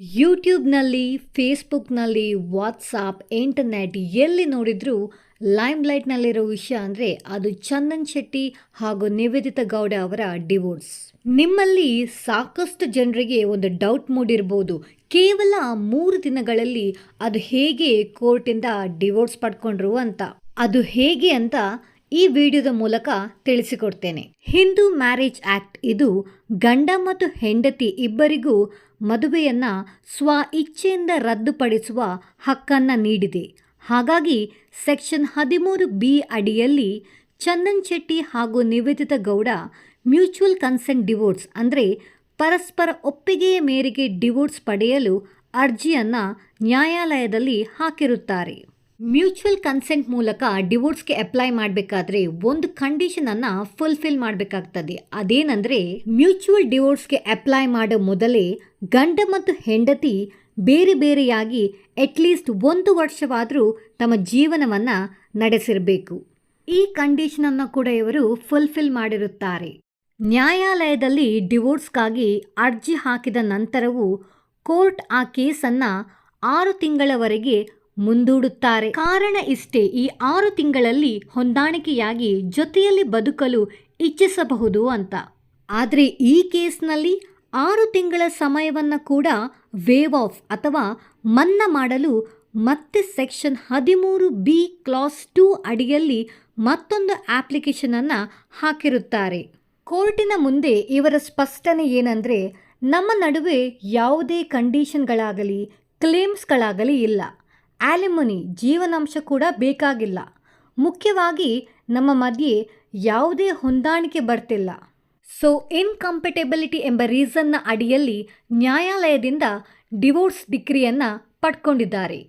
ಯೂಟ್ಯೂಬ್ನಲ್ಲಿ, ಫೇಸ್ಬುಕ್ನಲ್ಲಿ, WhatsApp, internet ಎಲ್ಲಿ ನೋಡಿದ್ರೂ ಲೈಮ್ಲೈಟ್ನಲ್ಲಿರೋ ವಿಷಯ ಅಂದರೆ ಅದು ಚಂದನ್ ಶೆಟ್ಟಿ ಹಾಗೂ ನಿವೇದಿತಾ ಗೌಡ ಅವರ ಡಿವೋರ್ಸ್. ನಿಮ್ಮಲ್ಲಿ ಸಾಕಷ್ಟು ಜನರಿಗೆ ಒಂದು ಡೌಟ್ ಮೂಡಿರ್ಬೋದು, ಕೇವಲ 3 ದಿನಗಳಲ್ಲಿ ಅದು ಹೇಗೆ ಕೋರ್ಟಿಂದ ಡಿವೋರ್ಸ್ ಪಡ್ಕೊಂಡ್ರು ಅಂತ. ಅದು ಹೇಗೆ ಅಂತ ಈ ವಿಡಿಯೋದ ಮೂಲಕ ತಿಳಿಸಿಕೊಡ್ತೇನೆ. ಹಿಂದೂ ಮ್ಯಾರೇಜ್ ಆಕ್ಟ್ ಇದು ಗಂಡ ಮತ್ತು ಹೆಂಡತಿ ಇಬ್ಬರಿಗೂ ಮದುವೆಯನ್ನ ಸ್ವ ಇಚ್ಛೆಯಿಂದ ರದ್ದುಪಡಿಸುವ ಹಕ್ಕನ್ನು ನೀಡಿದೆ. ಹಾಗಾಗಿ ಸೆಕ್ಷನ್ 13B ಅಡಿಯಲ್ಲಿ ಚಂದನ್ ಶೆಟ್ಟಿ ಹಾಗೂ Niveditha Gowda mutual consent divorce ಅಂದರೆ ಪರಸ್ಪರ ಒಪ್ಪಿಗೆಯ ಮೇರೆಗೆ ಡಿವೋರ್ಸ್ ಪಡೆಯಲು ಅರ್ಜಿಯನ್ನು ನ್ಯಾಯಾಲಯದಲ್ಲಿ ಹಾಕಿರುತ್ತಾರೆ. ಮ್ಯೂಚುವಲ್ ಕನ್ಸೆಂಟ್ ಮೂಲಕ ಡಿವೋರ್ಸ್ಗೆ ಅಪ್ಲೈ ಮಾಡಬೇಕಾದ್ರೆ ಒಂದು ಕಂಡೀಷನನ್ನು ಫುಲ್ಫಿಲ್ ಮಾಡಬೇಕಾಗ್ತದೆ. ಅದೇನೆಂದರೆ, ಮ್ಯೂಚುವಲ್ ಡಿವೋರ್ಸ್ಗೆ ಅಪ್ಲೈ ಮಾಡೋ ಮೊದಲೇ ಗಂಡ ಮತ್ತು ಹೆಂಡತಿ ಬೇರೆ ಬೇರೆಯಾಗಿ ಅಟ್ಲೀಸ್ಟ್ 1 ವರ್ಷವಾದರೂ ತಮ್ಮ ಜೀವನವನ್ನು ನಡೆಸಿರಬೇಕು. ಈ ಕಂಡೀಷನನ್ನು ಕೂಡ ಇವರು ಫುಲ್ಫಿಲ್ ಮಾಡಿರುತ್ತಾರೆ. ನ್ಯಾಯಾಲಯದಲ್ಲಿ ಡಿವೋರ್ಸ್ಗಾಗಿ ಅರ್ಜಿ ಹಾಕಿದ ನಂತರವೂ ಕೋರ್ಟ್ ಆ ಕೇಸನ್ನು 6 ತಿಂಗಳವರೆಗೆ ಮುಂದೂಡುತ್ತಾರೆ. ಕಾರಣ ಇಷ್ಟೇ, ಈ 6 ತಿಂಗಳಲ್ಲಿ ಹೊಂದಾಣಿಕೆಯಾಗಿ ಜೊತೆಯಲ್ಲಿ ಬದುಕಲು ಇಚ್ಛಿಸಬಹುದು ಅಂತ. ಆದರೆ ಈ ಕೇಸ್ನಲ್ಲಿ 6 ತಿಂಗಳ ಸಮಯವನ್ನು ಕೂಡ ವೇವ್ ಆಫ್ ಅಥವಾ ಮನ್ನಾ ಮಾಡಲು ಮತ್ತೆ ಸೆಕ್ಷನ್ 13B ಕ್ಲಾಸ್ 2 ಅಡಿಯಲ್ಲಿ ಮತ್ತೊಂದು ಅಪ್ಲಿಕೇಶನನ್ನು ಹಾಕಿರುತ್ತಾರೆ. ಕೋರ್ಟಿನ ಮುಂದೆ ಇವರ ಸ್ಪಷ್ಟನೆ ಏನಂದರೆ, ನಮ್ಮ ನಡುವೆ ಯಾವುದೇ ಕಂಡೀಷನ್ಗಳಾಗಲಿ ಕ್ಲೇಮ್ಸ್ಗಳಾಗಲಿ ಇಲ್ಲ. ಆಲಿಮನಿ ಜೀವನಾಂಶ ಕೂಡ ಬೇಕಾಗಿಲ್ಲ. ಮುಖ್ಯವಾಗಿ ನಮ್ಮ ಮಧ್ಯೆ ಯಾವುದೇ ಹೊಂದಾಣಿಕೆ ಬರ್ತಿಲ್ಲ. ಸೊ ಇನ್ಕಂಪೆಟಬಿಲಿಟಿ ಎಂಬ ರೀಸನ್ನ ಅಡಿಯಲ್ಲಿ ನ್ಯಾಯಾಲಯದಿಂದ ಡಿವೋರ್ಸ್ ಡಿಕ್ರಿಯನ್ನು ಪಡ್ಕೊಂಡಿದ್ದಾರೆ.